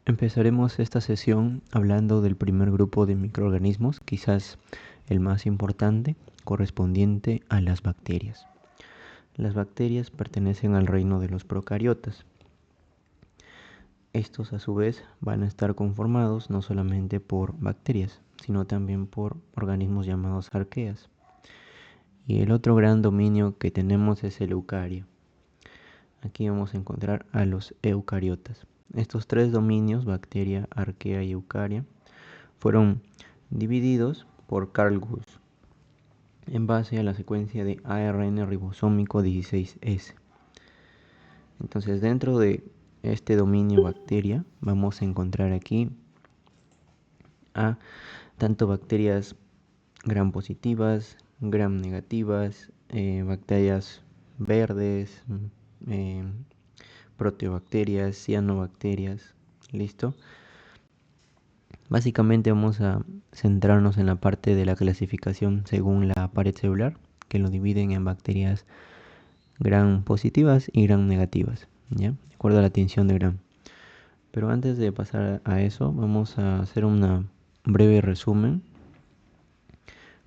Empezaremos esta sesión hablando del primer grupo de microorganismos, quizás el más importante, correspondiente a las bacterias. Las bacterias pertenecen al reino de los procariotas. Estos a su vez van a estar conformados no solamente por bacterias, sino también por organismos llamados arqueas. Y el otro gran dominio que tenemos es el eucario. Aquí vamos a encontrar a los eucariotas. Estos tres dominios, bacteria, arquea y eucaria, fueron divididos por Carl Wood en base a la secuencia de ARN ribosómico 16S. Entonces, dentro de este dominio bacteria, vamos a encontrar aquí a tanto bacterias gram positivas, gram negativas, bacterias verdes, proteobacterias, cianobacterias. ¿Listo? Básicamente vamos a centrarnos en la parte de la clasificación según la pared celular, que lo dividen en bacterias gram positivas y gram negativas, ¿ya? De acuerdo a la tinción de gram. Pero antes de pasar a eso, vamos a hacer un breve resumen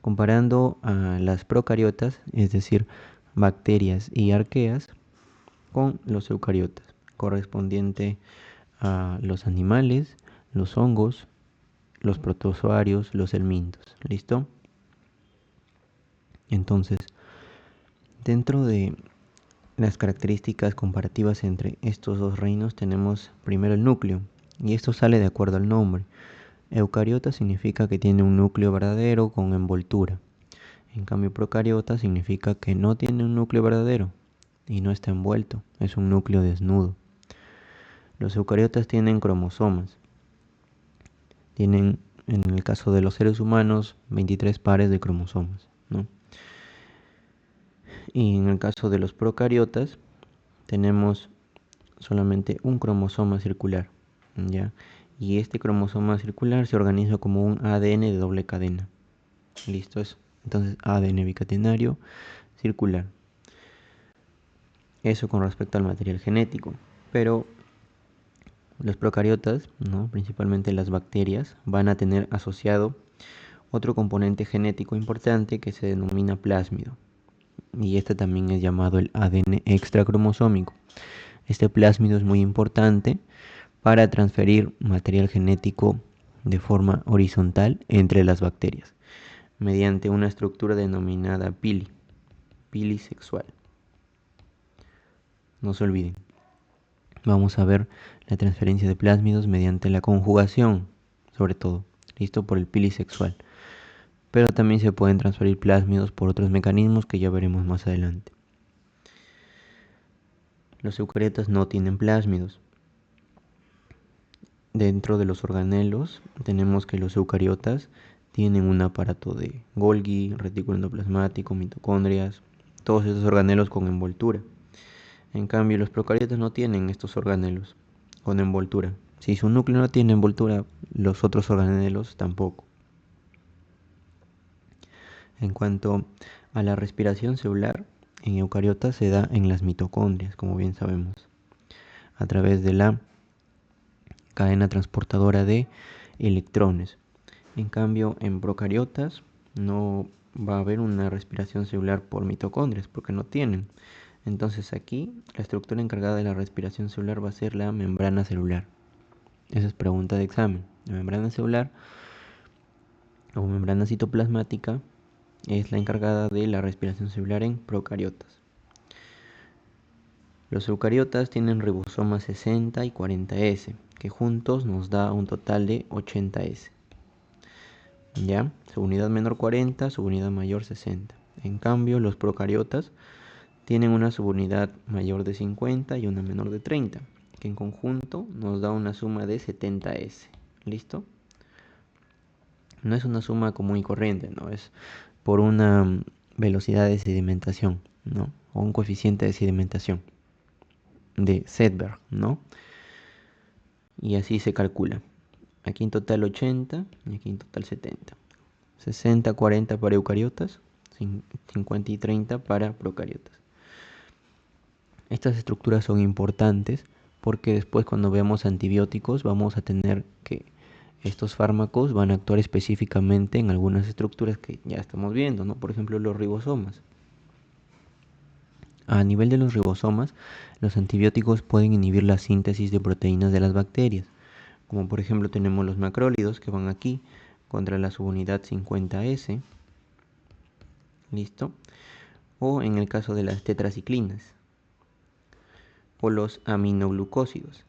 comparando a las procariotas, es decir, bacterias y arqueas, con los eucariotas, correspondiente a los animales, los hongos, los protozoarios, los helmintos. ¿Listo? Entonces, dentro de las características comparativas entre estos dos reinos tenemos primero el núcleo, y esto sale de acuerdo al nombre. Eucariota significa que tiene un núcleo verdadero con envoltura. En cambio, procariota significa que no tiene un núcleo verdadero y no está envuelto, es un núcleo desnudo. Los eucariotas tienen cromosomas. Tienen, en el caso de los seres humanos, 23 pares de cromosomas, ¿no? Y en el caso de los procariotas, tenemos solamente un cromosoma circular, ¿ya? Y este cromosoma circular se organiza como un ADN de doble cadena. ¿Listo? Entonces, ADN bicatenario circular. Eso con respecto al material genético. Pero los procariotas, ¿no?, principalmente las bacterias, van a tener asociado otro componente genético importante que se denomina plásmido. Y este también es llamado el ADN extracromosómico. Este plásmido es muy importante para transferir material genético de forma horizontal entre las bacterias, mediante una estructura denominada pili sexual. No se olviden. Vamos a ver la transferencia de plásmidos mediante la conjugación, sobre todo, listo, por el pili sexual. Pero también se pueden transferir plásmidos por otros mecanismos que ya veremos más adelante. Los eucariotas no tienen plásmidos. Dentro de los organelos tenemos que los eucariotas tienen un aparato de Golgi, retículo endoplasmático, mitocondrias, todos estos organelos con envoltura. En cambio, los procariotas no tienen estos organelos con envoltura. Si su núcleo no tiene envoltura, los otros organelos tampoco. En cuanto a la respiración celular, en eucariotas se da en las mitocondrias, como bien sabemos, a través de la cadena transportadora de electrones. En cambio, en procariotas no va a haber una respiración celular por mitocondrias porque no tienen. Entonces aquí la estructura encargada de la respiración celular va a ser la membrana celular. Esa es pregunta de examen. La membrana celular o membrana citoplasmática es la encargada de la respiración celular en procariotas. Los eucariotas tienen ribosomas 60 y 40S, que juntos nos da un total de 80S. ¿Ya? Subunidad menor 40, subunidad mayor 60. En cambio, los procariotas tienen una subunidad mayor de 50 y una menor de 30, que en conjunto nos da una suma de 70S. ¿Listo? No es una suma común y corriente, ¿no? Es por una velocidad de sedimentación, ¿no? O un coeficiente de sedimentación de Sedberg, ¿no? Y así se calcula. Aquí en total 80 y aquí en total 70. 60, 40 para eucariotas, 50 y 30 para procariotas. Estas estructuras son importantes porque después cuando veamos antibióticos vamos a tener que estos fármacos van a actuar específicamente en algunas estructuras que ya estamos viendo, ¿no? Por ejemplo, los ribosomas. A nivel de los ribosomas, los antibióticos pueden inhibir la síntesis de proteínas de las bacterias, como por ejemplo tenemos los macrólidos que van aquí contra la subunidad 50S, ¿listo? O en el caso de las tetraciclinas, o los aminoglucósidos,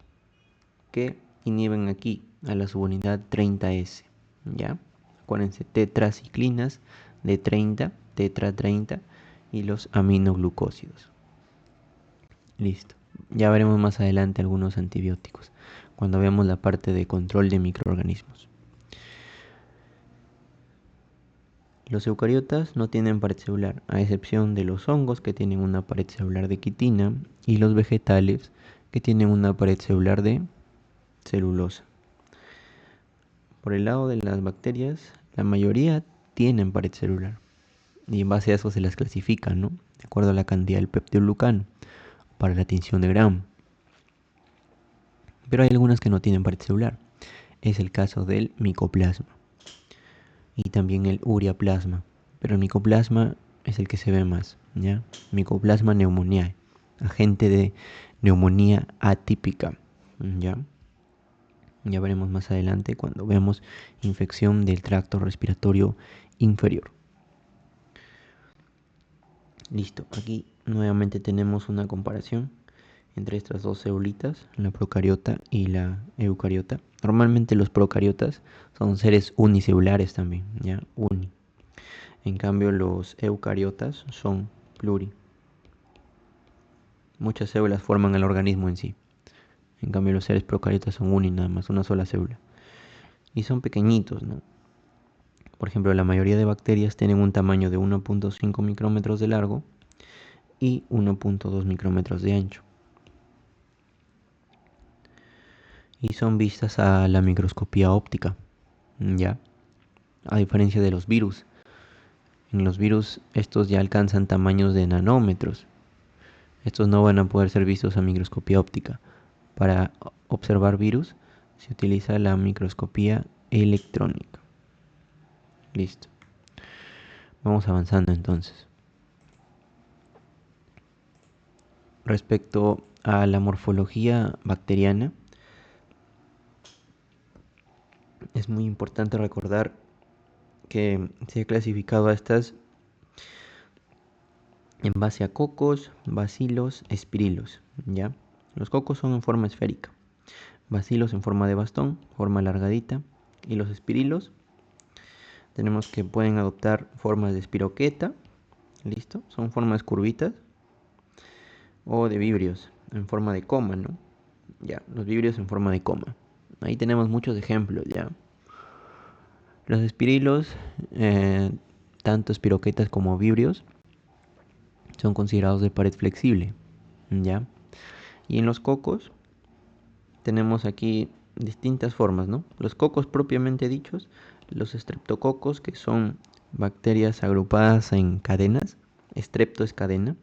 que inhiben aquí a la subunidad 30S, ¿ya? Acuérdense, tetraciclinas de 30, tetra 30 y los aminoglucósidos. Listo. Ya veremos más adelante algunos antibióticos, cuando veamos la parte de control de microorganismos. Los eucariotas no tienen pared celular, a excepción de los hongos que tienen una pared celular de quitina y los vegetales que tienen una pared celular de celulosa. Por el lado de las bacterias, la mayoría tienen pared celular y en base a eso se las clasifica, ¿no? De acuerdo a la cantidad del peptidoglucano para la tinción de Gram. Pero hay algunas que no tienen pared celular. Es el caso del micoplasma y también el ureaplasma, pero el micoplasma es el que se ve más, ¿ya? Micoplasma pneumoniae, agente de neumonía atípica, ¿ya? Ya veremos más adelante cuando veamos infección del tracto respiratorio inferior. Listo, aquí nuevamente tenemos una comparación entre estas dos células, la procariota y la eucariota. Normalmente los procariotas son seres unicelulares también, ¿ya? Uni. En cambio los eucariotas son pluri. Muchas células forman el organismo en sí. En cambio los seres procariotas son uni nada más, una sola célula. Y son pequeñitos, ¿no? Por ejemplo, la mayoría de bacterias tienen un tamaño de 1.5 micrómetros de largo y 1.2 micrómetros de ancho. Y son vistas a la microscopía óptica, ¿ya? A diferencia de los virus. En los virus estos ya alcanzan tamaños de nanómetros. Estos no van a poder ser vistos a microscopía óptica. Para observar virus se utiliza la microscopía electrónica. Listo. Vamos avanzando entonces. Respecto a la morfología bacteriana, es muy importante recordar que se ha clasificado a estas en base a cocos, bacilos, espirilos, ¿ya? Los cocos son en forma esférica, bacilos en forma de bastón, forma alargadita, y los espirilos tenemos que pueden adoptar formas de espiroqueta, ¿listo? Son formas curvitas, o de vibrios en forma de coma, ¿no? Ya, los vibrios en forma de coma. Ahí tenemos muchos ejemplos, ¿ya? Los espirilos, tanto espiroquetas como vibrios, son considerados de pared flexible, ¿ya? Y en los cocos tenemos aquí distintas formas, ¿no? Los cocos propiamente dichos, los estreptococos, que son bacterias agrupadas en cadenas, estrepto es cadena,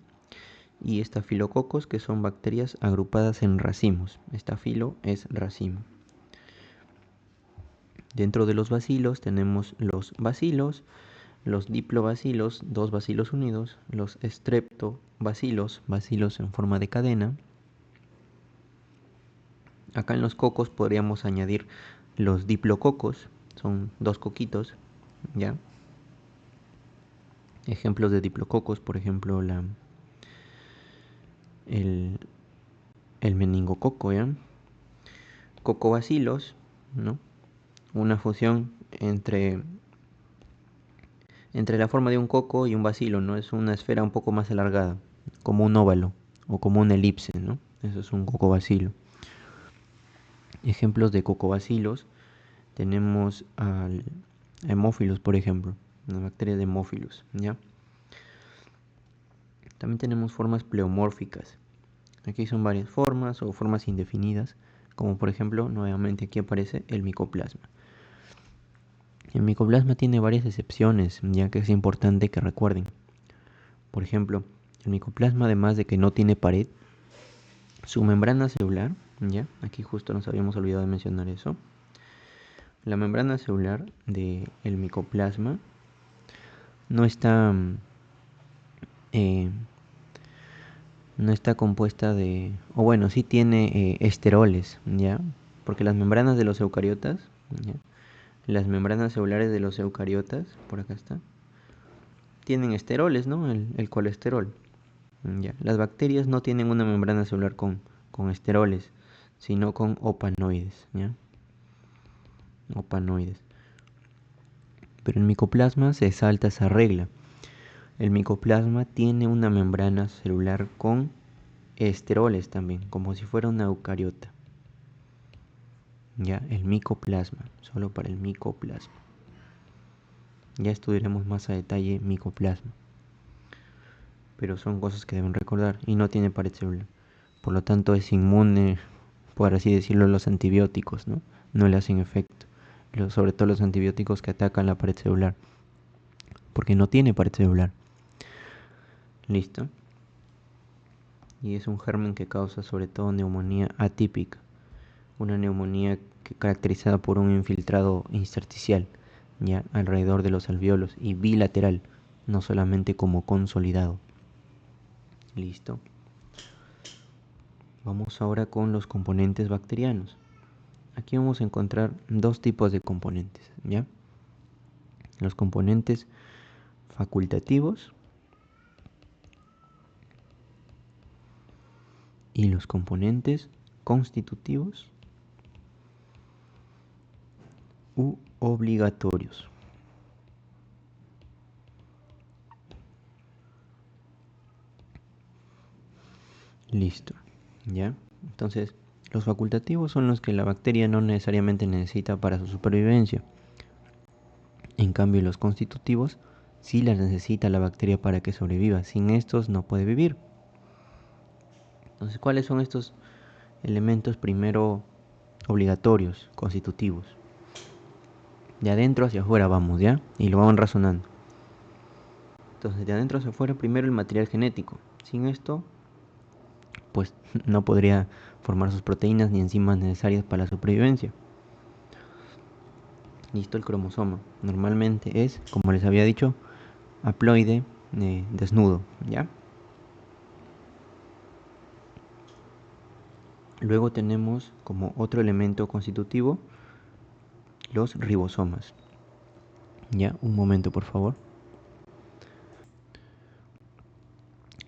y estafilococos, que son bacterias agrupadas en racimos. Estafilo es racimo. Dentro de los bacilos tenemos los bacilos, los diplobacilos, dos bacilos unidos, los estreptobacilos, bacilos en forma de cadena. Acá en los cocos podríamos añadir los diplococos, son dos coquitos, ¿ya? Ejemplos de diplococos, por ejemplo, el meningococo, ¿ya? Cocobacilos, ¿no? Una fusión entre la forma de un coco y un bacilo, ¿no? Es una esfera un poco más alargada, como un óvalo o como una elipse, ¿no? Eso es un cocobacilo. Ejemplos de cocobacilos tenemos al Haemophilus, por ejemplo, una bacteria de Haemophilus, ¿ya? También tenemos formas pleomórficas. Aquí son varias formas o formas indefinidas, como por ejemplo, nuevamente aquí aparece el micoplasma. El micoplasma tiene varias excepciones, ya que es importante que recuerden. Por ejemplo, el micoplasma, además de que no tiene pared, su membrana celular Ya, aquí justo nos habíamos olvidado de mencionar eso. La membrana celular del micoplasma no está eh, no está compuesta de, o bueno, sí tiene esteroles, ¿ya? Porque las membranas de los eucariotas, ¿ya? Las membranas celulares de los eucariotas, por acá está, tienen esteroles, ¿no? El colesterol, ¿ya? Las bacterias no tienen una membrana celular con esteroles, sino con opanoides, ¿ya? Opanoides. Pero en micoplasma se salta esa regla. El micoplasma tiene una membrana celular con esteroles también, como si fuera una eucariota. Ya, el micoplasma, solo para el micoplasma. Ya estudiaremos más a detalle micoplasma. Pero son cosas que deben recordar y no tiene pared celular. Por lo tanto es inmune, por así decirlo, a los antibióticos, ¿no? No le hacen efecto. Sobre todo los antibióticos que atacan la pared celular. Porque no tiene pared celular. Listo. Y es un germen que causa sobre todo neumonía atípica. Una neumonía caracterizada por un infiltrado intersticial, ya alrededor de los alveolos y bilateral, no solamente como consolidado. Listo. Vamos ahora con los componentes bacterianos. Aquí vamos a encontrar dos tipos de componentes, ¿ya? Los componentes facultativos y los componentes constitutivos u obligatorios. Listo, ¿ya? Entonces, los facultativos son los que la bacteria no necesariamente necesita para su supervivencia. En cambio, los constitutivos sí las necesita la bacteria para que sobreviva. Sin estos no puede vivir. Entonces, ¿cuáles son estos elementos primero obligatorios, constitutivos? De adentro hacia afuera vamos, ¿ya? Y lo vamos razonando. Entonces, de adentro hacia afuera, primero el material genético. Sin esto, pues no podría formar sus proteínas ni enzimas necesarias para la supervivencia. Listo, el cromosoma. Normalmente es, como les había dicho, haploide desnudo, ¿ya? Luego tenemos como otro elemento constitutivo los ribosomas. Ya, un momento por favor.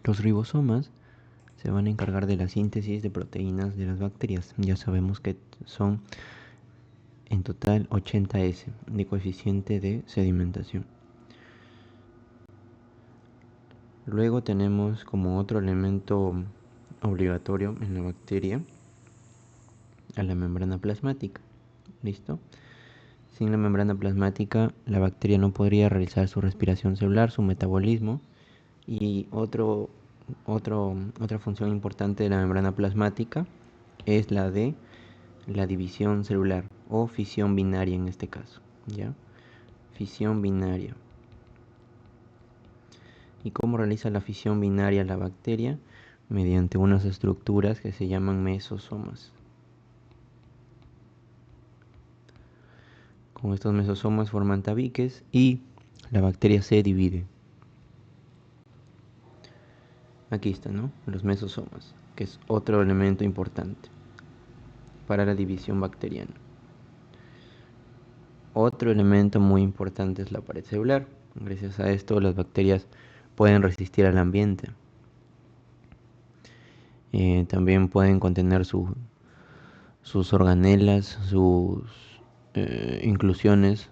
Los ribosomas se van a encargar de la síntesis de proteínas de las bacterias. Ya sabemos que son en total 80S de coeficiente de sedimentación. Luego tenemos como otro elemento obligatorio en la bacteria a la membrana plasmática. ¿Listo? Sin la membrana plasmática, la bacteria no podría realizar su respiración celular, su metabolismo. Y otra función importante de la membrana plasmática es la de la división celular o fisión binaria en este caso, ¿ya? Fisión binaria. ¿Y cómo realiza la fisión binaria la bacteria? Mediante unas estructuras que se llaman mesosomas. Con estos mesosomas forman tabiques y la bacteria se divide. Aquí está, ¿no? Los mesosomas, que es otro elemento importante para la división bacteriana. Otro elemento muy importante es la pared celular. Gracias a esto las bacterias pueden resistir al ambiente. También pueden contener sus organelas, sus inclusiones,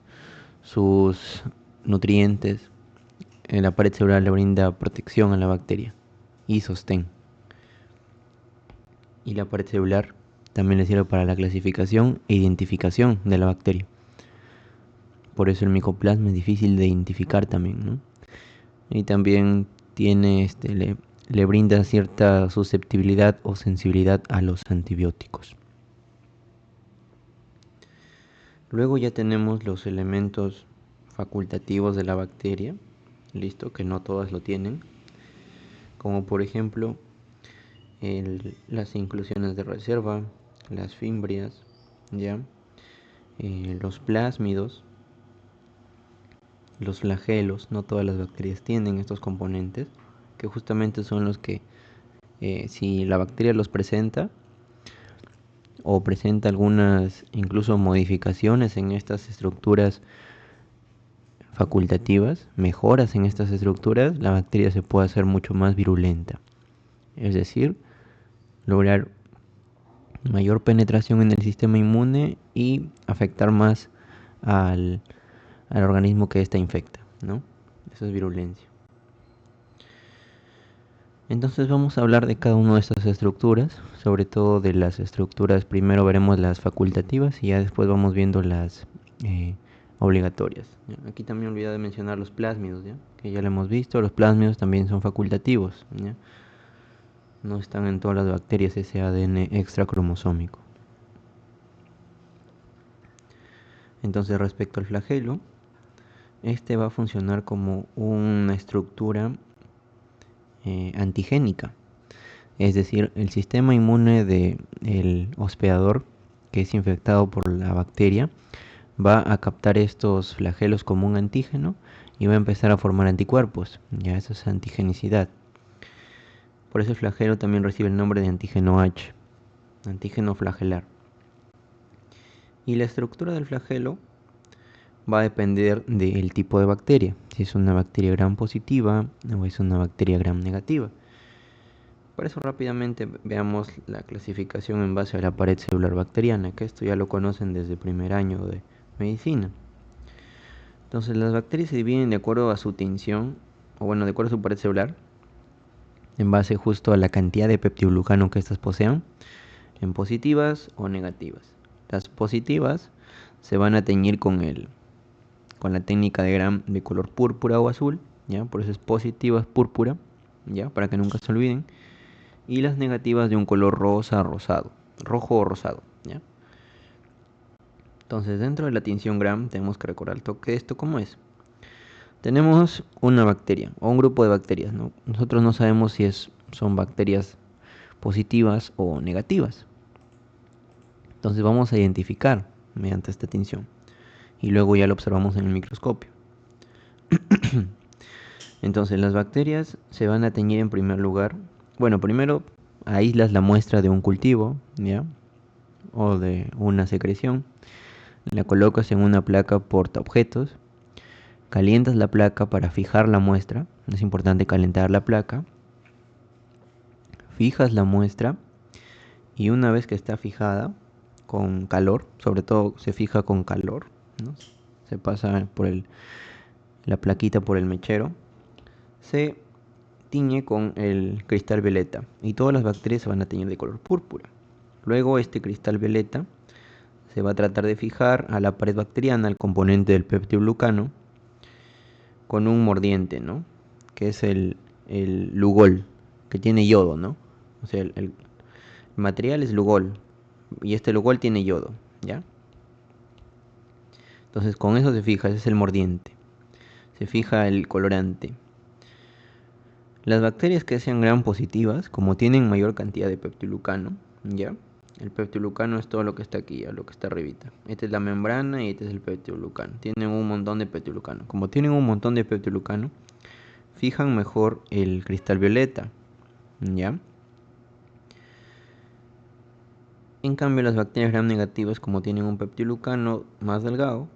sus nutrientes. La pared celular le brinda protección a la bacteria y sostén. Y la pared celular también le sirve para la clasificación e identificación de la bacteria. Por eso el micoplasma es difícil de identificar también, ¿no? Y también tiene le brinda cierta susceptibilidad o sensibilidad a los antibióticos. Luego ya tenemos los elementos facultativos de la bacteria, listo, que no todas lo tienen, como por ejemplo las inclusiones de reserva, las fimbrias, ¿ya? Los plásmidos, los flagelos. No todas las bacterias tienen estos componentes, que justamente son los que, si la bacteria los presenta o presenta algunas incluso modificaciones en estas estructuras facultativas, mejoras en estas estructuras, la bacteria se puede hacer mucho más virulenta. Es decir, lograr mayor penetración en el sistema inmune y afectar más al organismo que ésta infecta, ¿no? Eso es virulencia. Entonces vamos a hablar de cada una de estas estructuras, sobre todo de las estructuras. Primero veremos las facultativas y ya después vamos viendo las obligatorias. ¿Ya? Aquí también olvidé de mencionar los plásmidos, ¿ya? Que ya lo hemos visto. Los plásmidos también son facultativos, ¿ya? No están en todas las bacterias ese ADN extracromosómico. Entonces, respecto al flagelo, este va a funcionar como una estructura antigénica. Es decir, el sistema inmune del hospedador que es infectado por la bacteria va a captar estos flagelos como un antígeno y va a empezar a formar anticuerpos. Ya eso es antigenicidad. Por eso el flagelo también recibe el nombre de antígeno H, antígeno flagelar. Y la estructura del flagelo va a depender del tipo de bacteria, si es una bacteria gram positiva o es una bacteria gram negativa. Por eso rápidamente veamos la clasificación en base a la pared celular bacteriana, que esto ya lo conocen desde primer año de medicina. Entonces las bacterias se dividen de acuerdo a su tinción, o bueno, de acuerdo a su pared celular, en base justo a la cantidad de peptidoglucano que éstas posean, en positivas o negativas. Las positivas se van a teñir con la técnica de Gram de color púrpura o azul, ¿ya? Por eso es positivas púrpura, ¿ya? Para que nunca se olviden. Y las negativas de un color rosa, rosado, rojo o rosado, ¿ya? Entonces, dentro de la tinción Gram tenemos que recordar el toque de esto, ¿cómo es? Tenemos una bacteria o un grupo de bacterias, ¿no? Nosotros no sabemos si son bacterias positivas o negativas. Entonces vamos a identificar mediante esta tinción y luego ya lo observamos en el microscopio. Entonces las bacterias se van a teñir en primer lugar. Bueno, primero aíslas la muestra de un cultivo, ¿ya? O de una secreción. La colocas en una placa portaobjetos. Calientas la placa para fijar la muestra. Es importante calentar la placa. Fijas la muestra y una vez que está fijada con calor, sobre todo se fija con calor, ¿no? Se pasa por la plaquita por el mechero, se tiñe con el cristal violeta y todas las bacterias se van a teñir de color púrpura. Luego este cristal violeta se va a tratar de fijar a la pared bacteriana, al componente del peptidoglucano, con un mordiente, ¿no? Que es el lugol, que tiene yodo, ¿no? O sea, el material es lugol y este lugol tiene yodo, ¿ya? Entonces con eso se fija, ese es el mordiente. Se fija el colorante. Las bacterias que sean gram positivas, como tienen mayor cantidad de peptidoglucano, ¿ya? El peptidoglucano es todo lo que está aquí, ya, lo que está arribita. Esta es la membrana y este es el peptidoglucano. Tienen un montón de peptidoglucano. Como tienen un montón de peptidoglucano, fijan mejor el cristal violeta, ¿ya? En cambio, las bacterias gram negativas, como tienen un peptidoglucano más delgado,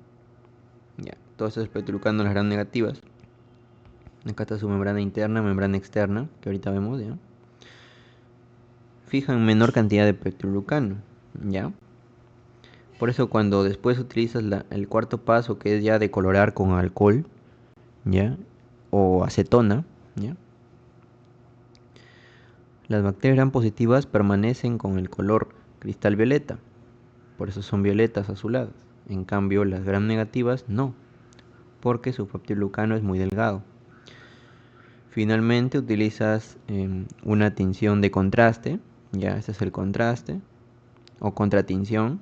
ya, todos estos peptidoglucanos, las gram negativas, acá está su membrana interna, membrana externa, que ahorita vemos, ¿ya? Fijan menor cantidad de peptidoglucano, ¿ya? Por eso cuando después utilizas el cuarto paso, que es ya decolorar con alcohol, ¿ya? O acetona, ¿ya? Las bacterias gram positivas permanecen con el color cristal violeta, por eso son violetas azuladas. En cambio, las gram negativas no, porque su peptidoglucano es muy delgado. Finalmente utilizas una tinción de contraste, ya este es el contraste, o contratinción,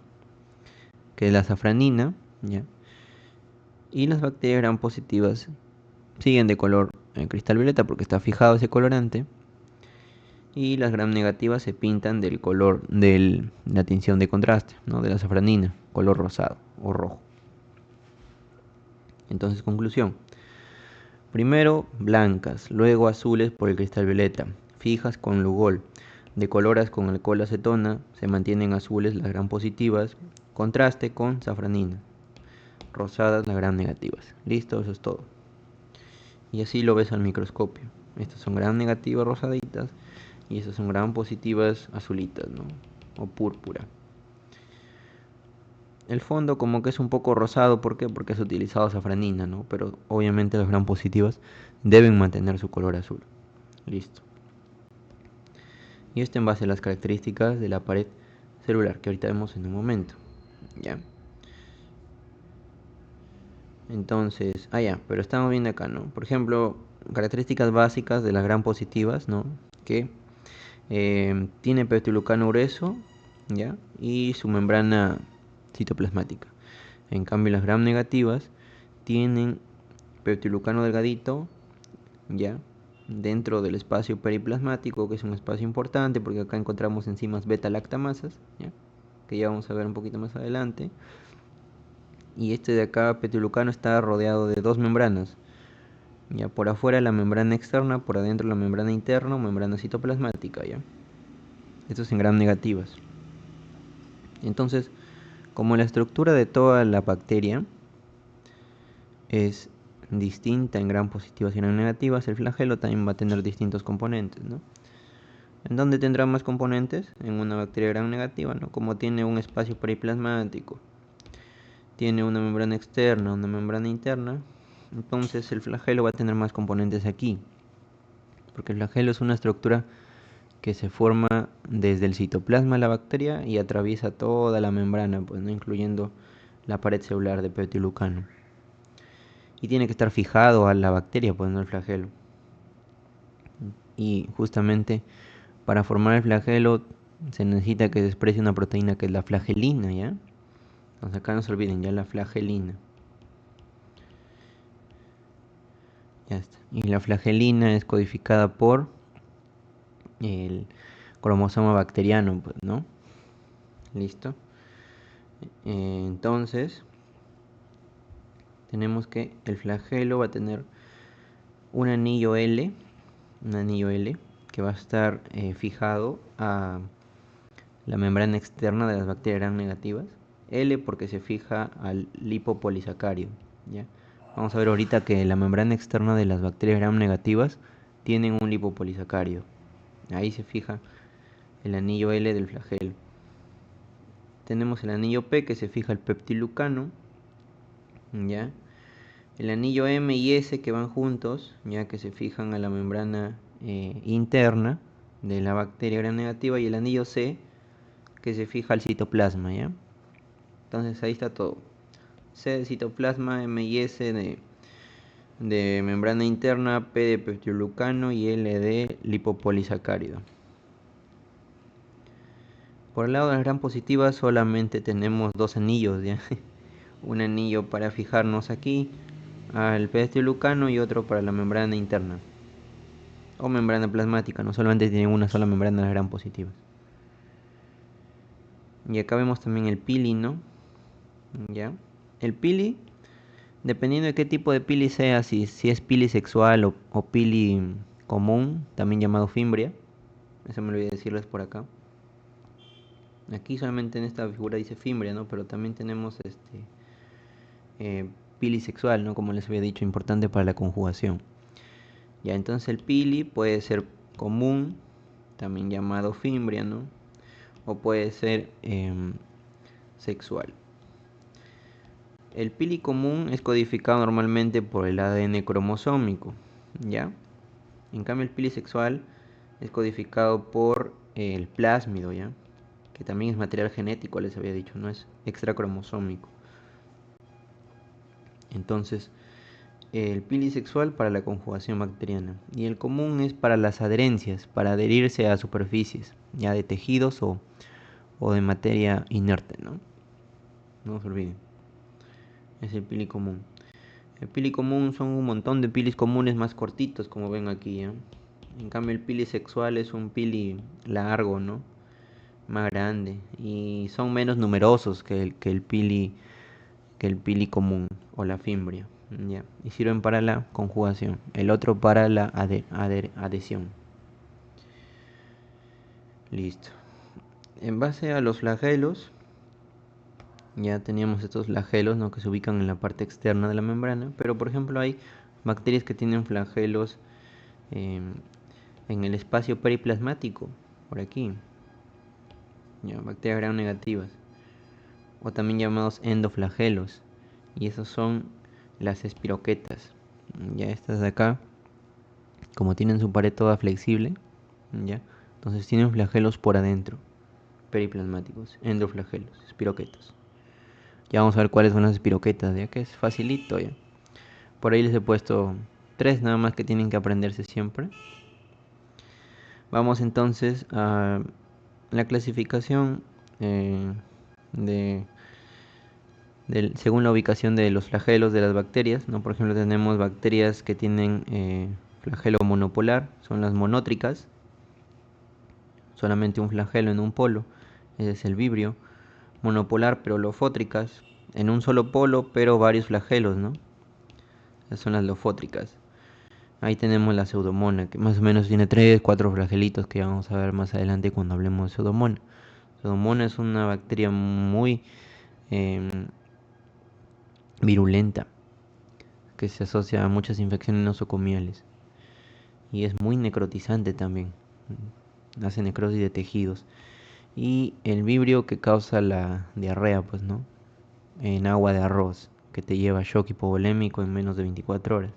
que es la safranina, ¿ya? Y las bacterias gram positivas siguen de color cristal violeta porque está fijado ese colorante Y las gram negativas se pintan del color de la tinción de contraste, ¿no? De la safranina, color rosado o rojo. Entonces, conclusión. Primero blancas, luego azules por el cristal violeta, fijas con Lugol. Decoloras con alcohol acetona, se mantienen azules las gram positivas, contraste con safranina. Rosadas las gram negativas. Listo, eso es todo. Y así lo ves al microscopio. Estas son gram negativas rosaditas y estas son gram positivas azulitas, ¿no? O púrpura. El fondo como que es un poco rosado, ¿por qué? Porque has utilizado safranina, ¿no? Pero obviamente las gram positivas deben mantener su color azul. Listo. Y esto en base a las características de la pared celular que ahorita vemos en un momento. ¿Ya? Entonces, ya, pero estamos viendo acá, ¿no? Por ejemplo, características básicas de las gram positivas, ¿no? Que tiene peptilucano grueso, ¿ya? Y su membrana citoplasmática. En cambio, las gram negativas tienen peptilucano delgadito, ¿ya? Dentro del espacio periplasmático, que es un espacio importante porque acá encontramos enzimas beta-lactamasas, ¿ya? Que ya vamos a ver un poquito más adelante. Y este de acá, peptilucano, está rodeado de dos membranas. Ya por afuera la membrana externa, por adentro la membrana interna o membrana citoplasmática, ¿ya? Esto es en gram negativas. Entonces, como la estructura de toda la bacteria es distinta en gram positivas y gram negativas, el flagelo también va a tener distintos componentes, ¿no? ¿En dónde tendrá más componentes? En una bacteria gram negativa, ¿no? Como tiene un espacio periplasmático, tiene una membrana externa, una membrana interna, entonces el flagelo va a tener más componentes aquí, porque el flagelo es una estructura que se forma desde el citoplasma de la bacteria y atraviesa toda la membrana, pues, ¿no? Incluyendo la pared celular de peptilucano. Y tiene que estar fijado a la bacteria, pues, no el flagelo. Y justamente para formar el flagelo se necesita que se exprese una proteína que es la flagelina, ¿ya? Entonces acá no se olviden, ya la flagelina. Ya está. Y la flagelina es codificada por el cromosoma bacteriano, pues, ¿no? Listo. Entonces, tenemos que el flagelo va a tener un anillo L, que va a estar fijado a la membrana externa de las bacterias gram negativas. L porque se fija al lipopolisacárido, ¿ya? Vamos a ver ahorita que la membrana externa de las bacterias gram negativas tienen un lipopolisacárido. Ahí se fija el anillo L del flagelo. Tenemos el anillo P que se fija al peptilucano, ¿ya? El anillo M y S que van juntos, ya que se fijan a la membrana interna de la bacteria gram negativa, y el anillo C que se fija al citoplasma, ¿ya? Entonces ahí está todo. C de citoplasma, M y S de membrana interna, P de peptilucano y L de lipopolisacárido. Por el lado de las gram positivas solamente tenemos dos anillos, ¿ya? Un anillo para fijarnos aquí al peptilucano y otro para la membrana interna o membrana plasmática, no solamente tienen una sola membrana las gram positivas. Y acá vemos también el pili, ¿no? ¿Ya? El pili, dependiendo de qué tipo de pili sea, si es pili sexual o pili común, también llamado fimbria, eso me lo voy a decirles por acá. Aquí solamente en esta figura dice fimbria, ¿no? Pero también tenemos pili sexual, ¿no? Como les había dicho, importante para la conjugación. Ya, entonces el pili puede ser común, también llamado fimbria, ¿no? O puede ser sexual. El pili común es codificado normalmente por el ADN cromosómico, ¿ya? En cambio el pili sexual es codificado por el plásmido, ¿ya? Que también es material genético, les había dicho, no es extracromosómico. Entonces, el pili sexual para la conjugación bacteriana y el común es para las adherencias, para adherirse a superficies, ya de tejidos o de materia inerte, ¿no? No se olviden. Es el pili común. El pili común son un montón de pilis comunes más cortitos, como ven aquí, ¿ya? En cambio el pili sexual es un pili largo, ¿no? Más grande. Y son menos numerosos que el pili común o la fimbria. Ya. Y sirven para la conjugación. El otro para la adhesión. Listo. En base a los flagelos, ya teníamos estos flagelos, ¿no? Que se ubican en la parte externa de la membrana. Pero por ejemplo hay bacterias que tienen flagelos en el espacio periplasmático. Por aquí. Ya, bacterias gram negativas. O también llamados endoflagelos. Y esos son las espiroquetas. Ya estas de acá, como tienen su pared toda flexible, ya, entonces tienen flagelos por adentro, periplasmáticos, endoflagelos, espiroquetas. Ya vamos a ver cuáles son las espiroquetas, ya que es facilito ya. Por ahí les he puesto 3 nada más que tienen que aprenderse siempre. Vamos entonces a la clasificación de según la ubicación de los flagelos de las bacterias, ¿no? Por ejemplo, tenemos bacterias que tienen flagelo monopolar, son las monótricas, solamente un flagelo en un polo, ese es el vibrio. Monopolar, pero lofótricas, en un solo polo, pero varios flagelos, ¿no? Esas son las lofótricas. Ahí tenemos la pseudomona, que más o menos tiene 3, 4 flagelitos, que vamos a ver más adelante cuando hablemos de pseudomona. Pseudomona es una bacteria muy virulenta, que se asocia a muchas infecciones nosocomiales y es muy necrotizante también, hace necrosis de tejidos. Y el vibrio que causa la diarrea, pues, ¿no? En agua de arroz, que te lleva shock hipovolémico en menos de 24 horas.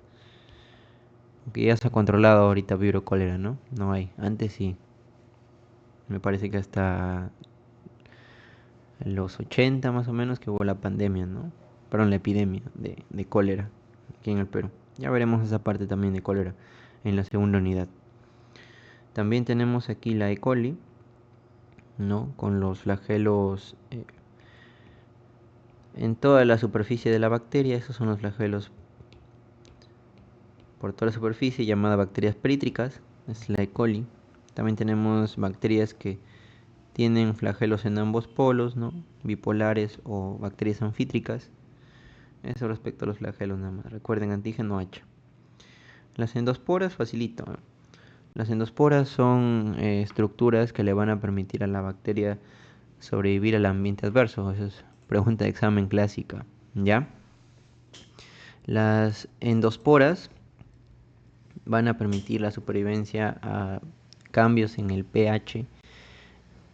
Que ya se ha controlado ahorita vibrio cólera, ¿no? No hay, antes sí. Me parece que hasta los 80 más o menos que hubo la pandemia, ¿no? Perdón, la epidemia de cólera aquí en el Perú. Ya veremos esa parte también de cólera en la segunda unidad. También tenemos aquí la E. coli, ¿no? Con los flagelos en toda la superficie de la bacteria. Esos son los flagelos por toda la superficie, llamada bacterias perítricas, es la E. coli. También tenemos bacterias que tienen flagelos en ambos polos, ¿no? Bipolares o bacterias anfítricas. Eso respecto a los flagelos nada más. Recuerden, antígeno H. Las endosporas facilito. Las endosporas son estructuras que le van a permitir a la bacteria sobrevivir al ambiente adverso. Esa es pregunta de examen clásica, ¿ya? Las endosporas van a permitir la supervivencia a cambios en el pH,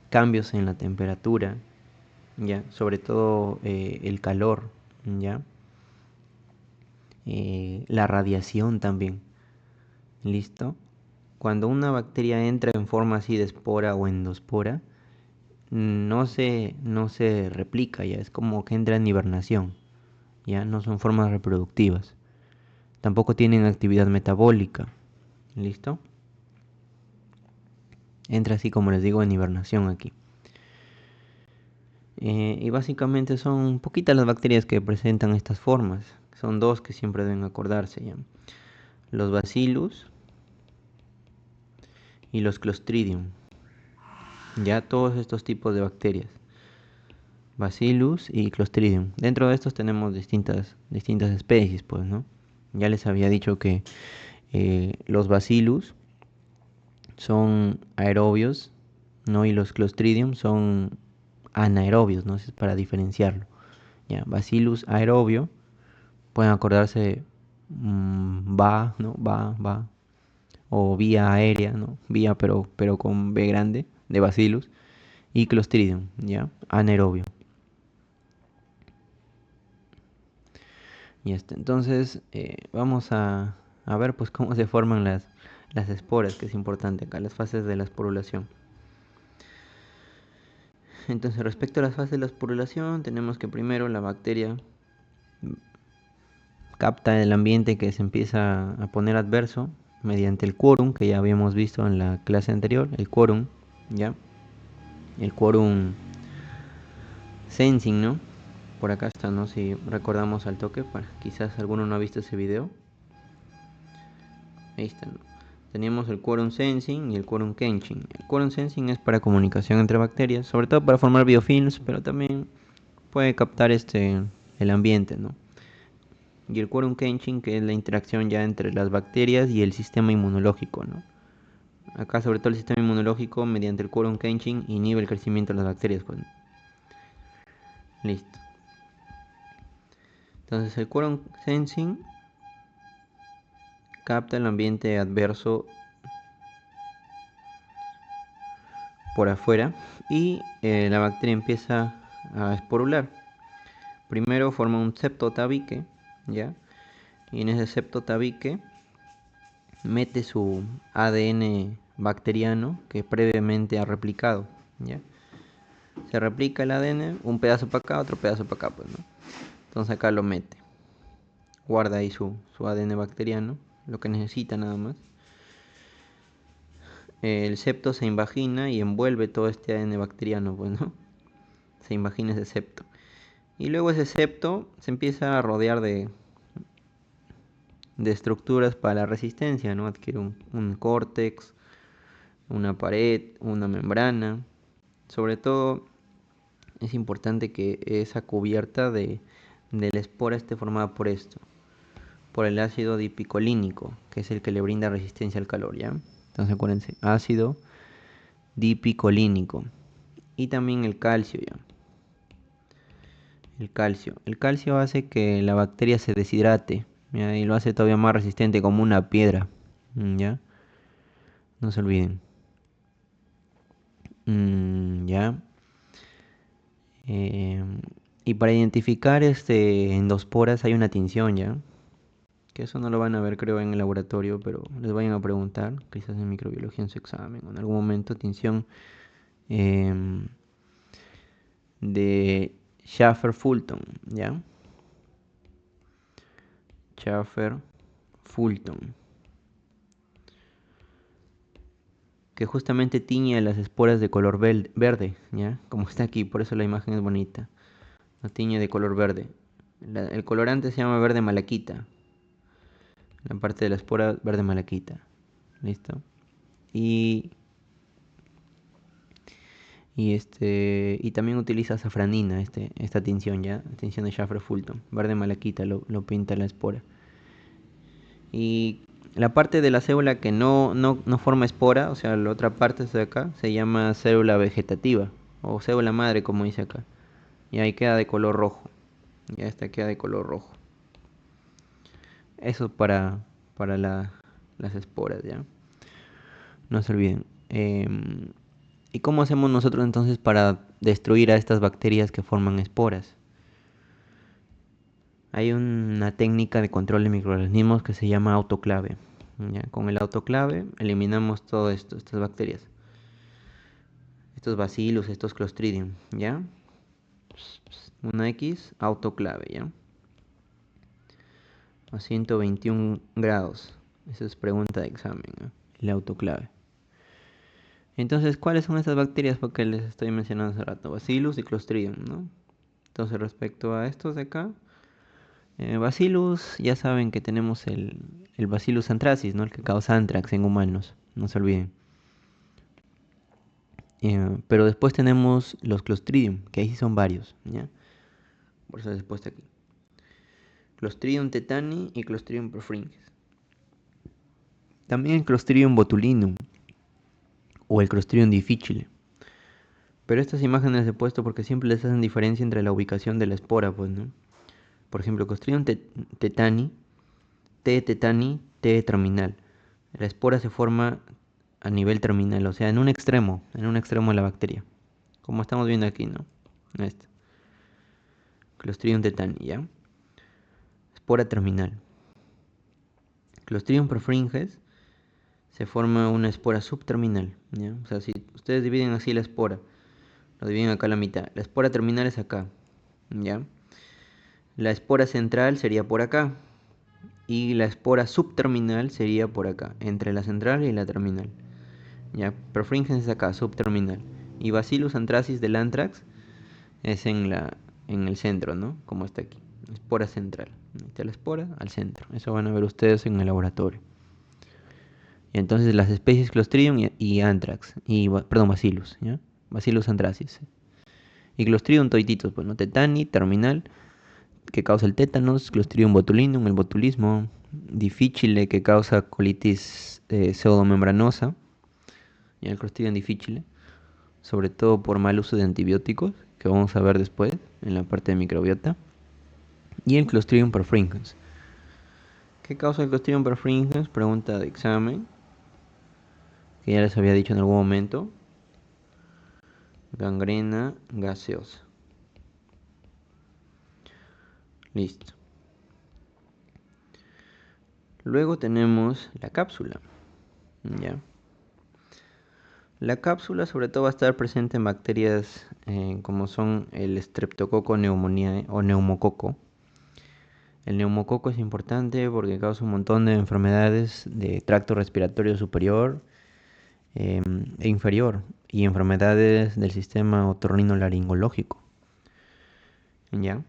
cambios en la temperatura, ¿ya? Sobre todo el calor, ¿ya? La radiación también, ¿listo? Cuando una bacteria entra en forma así de espora o endospora, no se replica, ya es como que entra en hibernación, ya no son formas reproductivas. Tampoco tienen actividad metabólica, ¿listo? Entra así como les digo en hibernación aquí. Y básicamente son poquitas las bacterias que presentan estas formas. Son 2 que siempre deben acordarse ya. Los Bacillus y los Clostridium. Ya todos estos tipos de bacterias. Bacillus y Clostridium. Dentro de estos tenemos distintas especies, pues, ¿no? Ya les había dicho que los Bacillus son aerobios, ¿no? Y los Clostridium son anaerobios, ¿no? Es para diferenciarlo. Ya, Bacillus aerobio, pueden acordarse ¿no? Va, o vía aérea, ¿no? Vía pero con B grande, de Bacillus, y Clostridium, ¿ya? Anaerobio. Y entonces vamos a ver pues cómo se forman las esporas, que es importante acá, las fases de la esporulación. Entonces, respecto a las fases de la esporulación, tenemos que primero la bacteria capta el ambiente que se empieza a poner adverso mediante el quórum, que ya habíamos visto en la clase anterior, el quórum, ¿ya? El quórum sensing, ¿no? Por acá está, ¿no? Si recordamos al toque, quizás alguno no ha visto ese video. Ahí está, ¿no? teníamos el quorum sensing y el quorum quenching. El quorum sensing es para comunicación entre bacterias, sobre todo para formar biofilms, pero también puede captar el ambiente, ¿no? Y el quorum quenching, que es la interacción ya entre las bacterias y el sistema inmunológico, ¿no? Acá sobre todo el sistema inmunológico mediante el quorum quenching inhibe el crecimiento de las bacterias, pues. Listo. Entonces el quorum sensing capta el ambiente adverso por afuera y la bacteria empieza a esporular. Primero forma un septotabique, ¿ya? Y en ese septotabique mete su ADN bacteriano que previamente ha replicado, ¿ya? Se replica el ADN, un pedazo para acá, otro pedazo para acá, pues, ¿no? Entonces acá lo mete, guarda ahí su ADN bacteriano, lo que necesita nada más. El septo se invagina y envuelve todo este ADN bacteriano, pues, ¿no? Se invagina ese septo. Y luego ese septo se empieza a rodear de estructuras para la resistencia, ¿no? Adquiere un córtex, una pared, una membrana. Sobre todo es importante que esa cubierta de la espora esté formada por esto, por el ácido dipicolínico, que es el que le brinda resistencia al calor, ¿ya? Entonces acuérdense, ácido dipicolínico. Y también el calcio, ¿ya? El calcio hace que la bacteria se deshidrate, ¿ya? Y lo hace todavía más resistente, como una piedra, ¿ya? No se olviden. ¿Ya? Y para identificar endosporas hay una tinción, ¿ya? Que eso no lo van a ver, creo, en el laboratorio, pero les vayan a preguntar, quizás en microbiología en su examen o en algún momento, tinción em, de Schaffer-Fulton, ¿ya? Schaffer-Fulton, que justamente tiñe las esporas de color verde, ¿ya? Como está aquí, por eso la imagen es bonita. La tiñe de color verde. El colorante se llama verde malaquita. La parte de la espora verde malaquita. ¿Listo? Y, y también utiliza safranina, esta tinción, ¿ya? Tinción de Schaffer-Fulton. Verde malaquita lo pinta la espora. Y la parte de la célula que no forma espora, o sea, la otra parte de acá, se llama célula vegetativa. O célula madre, como dice acá. Y ahí queda de color rojo. Ya esta queda de color rojo. Eso para las esporas, ¿ya? No se olviden. ¿Y cómo hacemos nosotros entonces para destruir a estas bacterias que forman esporas? Hay una técnica de control de microorganismos que se llama autoclave. ¿Ya? Con el autoclave eliminamos todo esto, estas bacterias. Estos bacillus, estos clostridium, ¿ya? Una X, autoclave, ¿ya? A 121 grados. Esa es pregunta de examen, ¿no? El autoclave. Entonces, ¿cuáles son estas bacterias? Porque les estoy mencionando hace rato. Bacillus y Clostridium, ¿no? Entonces, respecto a estos de acá, Bacillus, ya saben que tenemos el Bacillus anthracis, ¿no? El que causa anthrax en humanos, no se olviden. Pero después tenemos los Clostridium, que ahí sí son varios, ¿ya? Por eso les he puesto aquí. Clostridium tetani y Clostridium perfringens. También el Clostridium botulinum o el Clostridium difficile. Pero estas imágenes las he puesto porque siempre les hacen diferencia entre la ubicación de la espora, pues, ¿no? Por ejemplo, Clostridium tetani, T tetani, T terminal. La espora se forma a nivel terminal, o sea, en un extremo de la bacteria. Como estamos viendo aquí, ¿no? Esto. Clostridium tetani, ¿ya? Espora terminal. Clostridium perfringens se forma una espora subterminal, ¿ya? O sea, si ustedes dividen así la espora, lo dividen acá a la mitad. La espora terminal es acá, ¿ya? La espora central sería por acá. Y la espora subterminal sería por acá, entre la central y la terminal. Ya, perfringens es acá, subterminal. Y Bacillus anthracis del anthrax es en el centro, ¿no? Como está aquí. Espora central. Ahí está la espora al centro. Eso van a ver ustedes en el laboratorio. Y entonces las especies Clostridium y Anthrax, perdón, Bacillus, ¿ya? Bacillus anthracis. Y Clostridium toititos, pues, ¿no? Tetani, terminal, que causa el tétanos, Clostridium botulinum, el botulismo, difficile, que causa colitis pseudomembranosa, y el Clostridium difficile, sobre todo por mal uso de antibióticos, que vamos a ver después en la parte de microbiota, y el Clostridium perfringens. ¿Qué causa el Clostridium perfringens? Pregunta de examen, que ya les había dicho en algún momento. Gangrena gaseosa. Listo. Luego tenemos la cápsula. ¿Ya? La cápsula sobre todo va a estar presente en bacterias como son el Streptococo pneumoniae o neumococo. El neumococo es importante porque causa un montón de enfermedades de tracto respiratorio superior e inferior y enfermedades del sistema otorrinolaringológico. ¿Ya?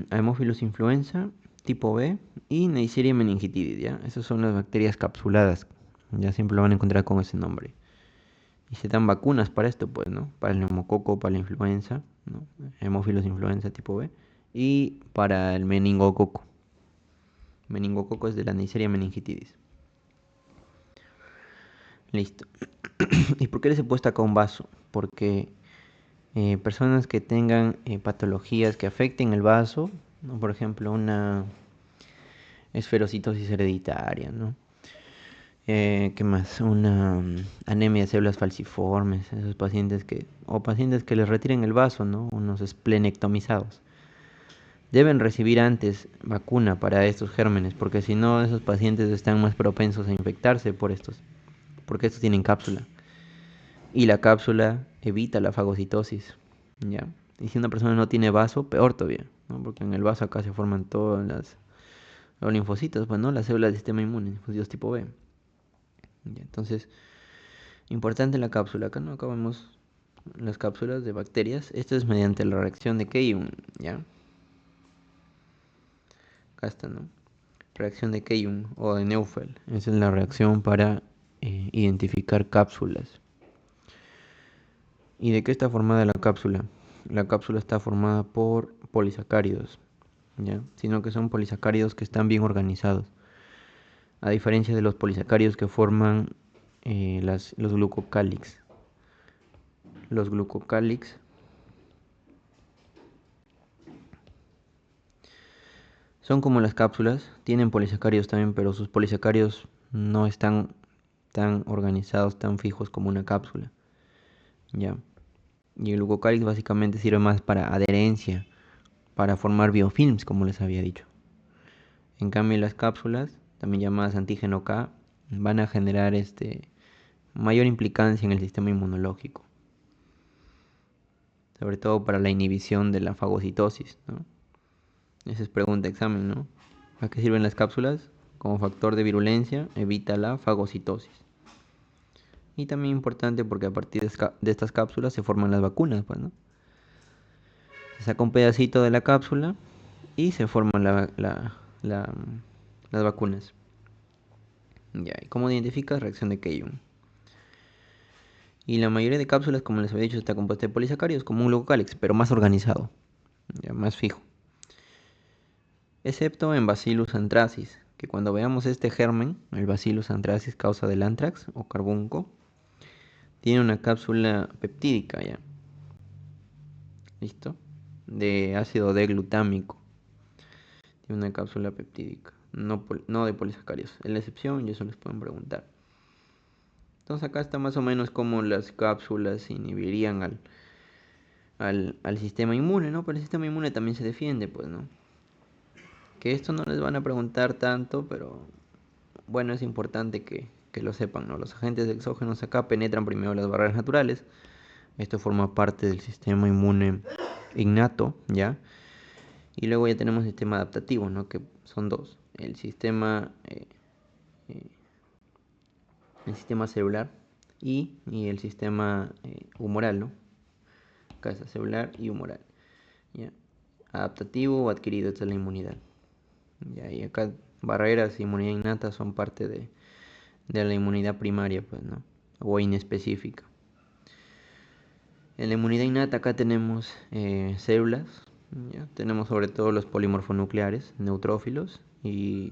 Haemophilus influenza tipo B y Neisseria meningitidis, ¿ya? Esas son las bacterias capsuladas. Ya siempre lo van a encontrar con ese nombre. Y se dan vacunas para esto, pues, ¿no? Para el neumococo, para la influenza, ¿no? Haemophilus influenza tipo B. Y para el meningococo. Meningococo es de la Neisseria meningitidis. Listo. ¿Y por qué les he puesto acá un vaso? Porque personas que tengan patologías que afecten el vaso, ¿no? Por ejemplo, una esferocitosis hereditaria, ¿no? ¿Qué más? Una anemia de células falciformes, esos pacientes o pacientes que les retiren el vaso, ¿no? Unos esplenectomizados. Deben recibir antes vacuna para estos gérmenes, porque si no, esos pacientes están más propensos a infectarse porque estos tienen cápsula. Y la cápsula evita la fagocitosis, ¿ya? Y si una persona no tiene vaso, peor todavía, ¿no? Porque en el vaso acá se forman todas los linfocitos, pues, ¿no? Las células del sistema inmune, linfocitos tipo B. ¿Ya? Entonces, importante la cápsula. Acá no acabamos las cápsulas de bacterias. Esto es mediante la reacción de Keyun, ¿ya? Acá está, ¿no? Reacción de Keyun o de Neufeld. Esa es la reacción para identificar cápsulas. ¿Y de qué está formada la cápsula? La cápsula está formada por polisacáridos, ¿ya? Sino que son polisacáridos que están bien organizados. A diferencia de los polisacáridos que forman los glucocálix. Los glucocálix son como las cápsulas, tienen polisacáridos también, pero sus polisacáridos no están tan organizados, tan fijos como una cápsula. ¿Ya? Y el glucocálix básicamente sirve más para adherencia, para formar biofilms, como les había dicho. En cambio, las cápsulas, también llamadas antígeno K, van a generar mayor implicancia en el sistema inmunológico, sobre todo para la inhibición de la fagocitosis, ¿no? Esa es pregunta de examen, ¿no? ¿Para qué sirven las cápsulas? Como factor de virulencia, evita la fagocitosis. Y también importante porque a partir de estas cápsulas se forman las vacunas, pues, ¿no? Se saca un pedacito de la cápsula y se forman las vacunas. Ya, ¿y cómo identificas? Reacción de Keyun. Y la mayoría de cápsulas, como les había dicho, está compuesta de polisacáridos, como un glucocálix, pero más organizado, ya, más fijo. Excepto en Bacillus anthracis, que cuando veamos este germen, el Bacillus anthracis causa del anthrax o carbunco, tiene una cápsula peptídica, ya. ¿Listo? De ácido D-glutámico. Tiene una cápsula peptídica, no de polisacáridos. En la excepción, y eso les pueden preguntar. Entonces acá está más o menos cómo las cápsulas inhibirían al sistema inmune, ¿no? Pero el sistema inmune también se defiende, pues, ¿no? Que esto no les van a preguntar tanto, pero bueno, es importante que lo sepan, ¿no? Los agentes exógenos acá penetran primero las barreras naturales. Esto forma parte del sistema inmune innato, ¿ya? Y luego ya tenemos el sistema adaptativo, ¿no? Que son dos. El sistema celular y el sistema humoral, ¿no? Casa celular y humoral, ¿ya? Adaptativo o adquirido, esta es la inmunidad. ¿Ya? Y acá barreras e inmunidad innata son parte de la inmunidad primaria, pues, ¿no? O inespecífica. En la inmunidad innata acá tenemos células, ¿ya? Tenemos sobre todo los polimorfonucleares, neutrófilos y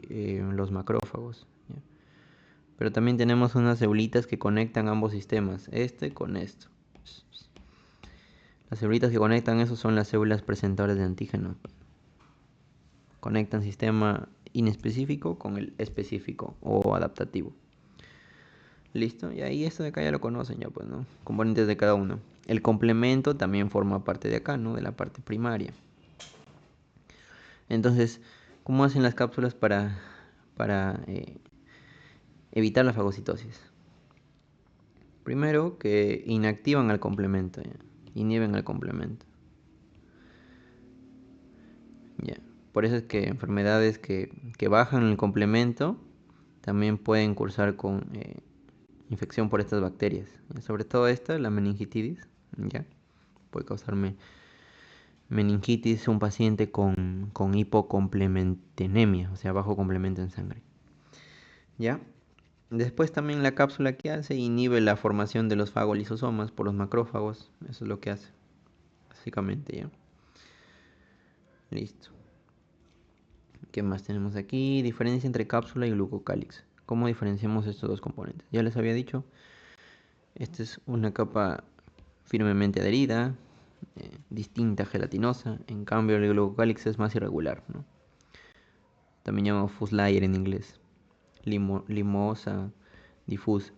los macrófagos, ¿ya? Pero también tenemos unas célulitas que conectan ambos sistemas, este con esto. Las célulitas que conectan eso son las células presentadoras de antígenos. Conectan sistema inespecífico con el específico o adaptativo. Listo, y ahí esto de acá ya lo conocen ya, pues, ¿no? Componentes de cada uno. El complemento también forma parte de acá, ¿no? De la parte primaria. Entonces, ¿cómo hacen las cápsulas para evitar la fagocitosis? Primero, que inactivan al complemento, ¿ya? Inhiben al complemento. Ya. Por eso es que enfermedades que bajan el complemento también pueden cursar con infección por estas bacterias. ¿Ya? Sobre todo esta, la meningitis, ¿ya? Puede causarme meningitis un paciente con hipocomplementemia, o sea, bajo complemento en sangre. ¿Ya? Después también la cápsula que hace inhibe la formación de los fagolisosomas por los macrófagos. Eso es lo que hace, básicamente, ¿ya? Listo. ¿Qué más tenemos aquí? Diferencia entre cápsula y glucocálix. ¿Cómo diferenciamos estos dos componentes? Ya les había dicho, esta es una capa firmemente adherida, distinta, gelatinosa. En cambio, el glucocálix es más irregular, ¿no? También llamado fused layer en inglés. Limosa, difusa.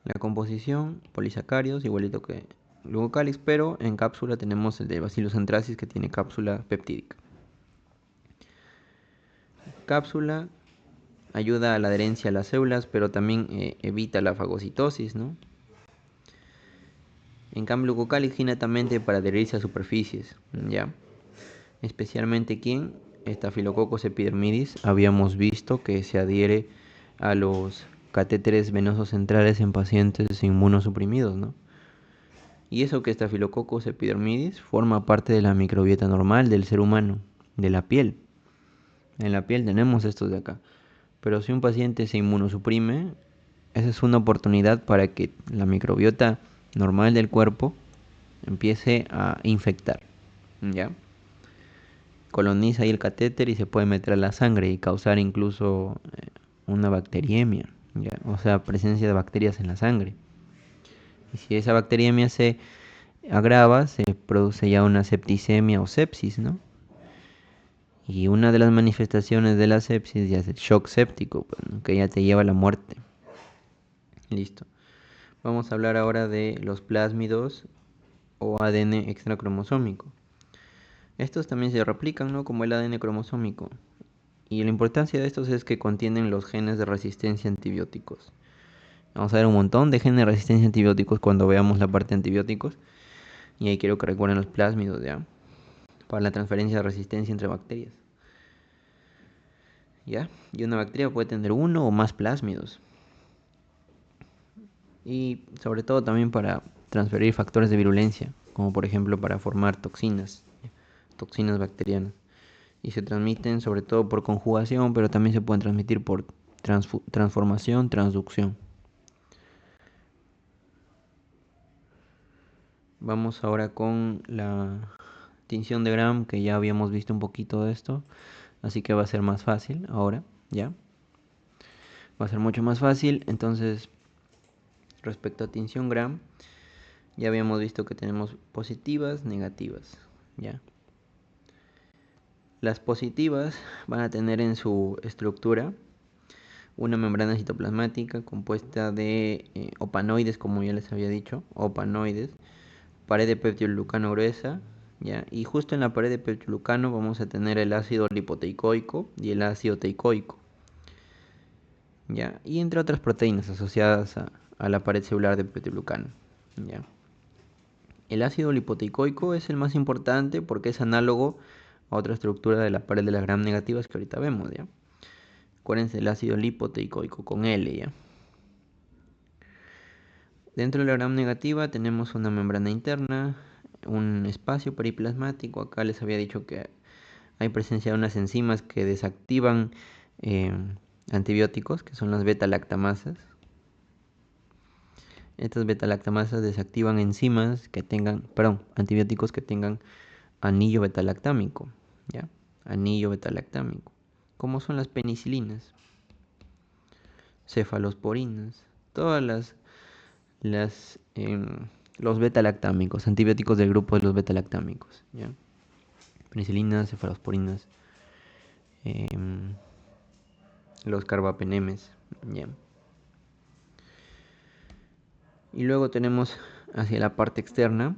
La composición, polisacáridos, igualito que glucocálix, pero en cápsula tenemos el de Bacillus anthracis que tiene cápsula peptídica. Cápsula ayuda a la adherencia a las células, pero también evita la fagocitosis, ¿no? En cambio, glucocálix innatamente para adherirse a superficies, ¿ya? Especialmente ¿quién? Staphylococcus epidermidis. Habíamos visto que se adhiere a los catéteres venosos centrales en pacientes inmunosuprimidos, ¿no? Y eso que Staphylococcus epidermidis forma parte de la microbiota normal del ser humano, de la piel. En la piel tenemos estos de acá. Pero si un paciente se inmunosuprime, esa es una oportunidad para que la microbiota normal del cuerpo empiece a infectar, ¿ya? Coloniza ahí el catéter y se puede meter a la sangre y causar incluso una bacteriemia, ¿ya? O sea, presencia de bacterias en la sangre. Y si esa bacteriemia se agrava, se produce ya una septicemia o sepsis, ¿no? Y una de las manifestaciones de la sepsis ya es el shock séptico, pues, ¿no? Que ya te lleva a la muerte. Listo. Vamos a hablar ahora de los plásmidos o ADN extracromosómico. Estos también se replican, ¿no? Como el ADN cromosómico. Y la importancia de estos es que contienen los genes de resistencia a antibióticos. Vamos a ver un montón de genes de resistencia a antibióticos cuando veamos la parte de antibióticos. Y ahí quiero que recuerden los plásmidos, ¿ya? Para la transferencia de resistencia entre bacterias. ¿Ya? Y una bacteria puede tener uno o más plásmidos. Y sobre todo también para transferir factores de virulencia, como por ejemplo para formar toxinas bacterianas. Y se transmiten sobre todo por conjugación, pero también se pueden transmitir por transformación, transducción. Vamos ahora con la tinción de Gram, que ya habíamos visto un poquito de esto, así que va a ser más fácil ahora, ¿ya? Va a ser mucho más fácil. Entonces, respecto a tinción Gram, ya habíamos visto que tenemos positivas, negativas, ¿ya? Las positivas van a tener en su estructura una membrana citoplasmática compuesta de opanoides, como ya les había dicho, opanoides, pared de peptidoglucano gruesa, ¿ya? Y justo en la pared de peptidoglucano vamos a tener el ácido lipoteicoico y el ácido teicoico, ¿ya? Y entre otras proteínas asociadas a la pared celular de peptidoglucano, ¿ya? El ácido lipoteicoico es el más importante porque es análogo a otra estructura de la pared de las gram negativas que ahorita vemos, ¿ya? Acuérdense el ácido lipoteicoico con L, ¿ya? Dentro de la gram negativa tenemos una membrana interna, un espacio periplasmático. Acá les había dicho que hay presencia de unas enzimas que desactivan eh, antibióticos, que son las beta-lactamasas. Estas beta-lactamasas desactivan enzimas que tengan, perdón, antibióticos que tengan anillo beta-lactámico, ¿ya? Anillo beta-lactámico. ¿Cómo son las penicilinas? Cefalosporinas. Todas los beta-lactámicos, antibióticos del grupo de los beta-lactámicos, ¿ya? Penicilinas, cefalosporinas, los carbapenemes, ¿ya? Y luego tenemos hacia la parte externa,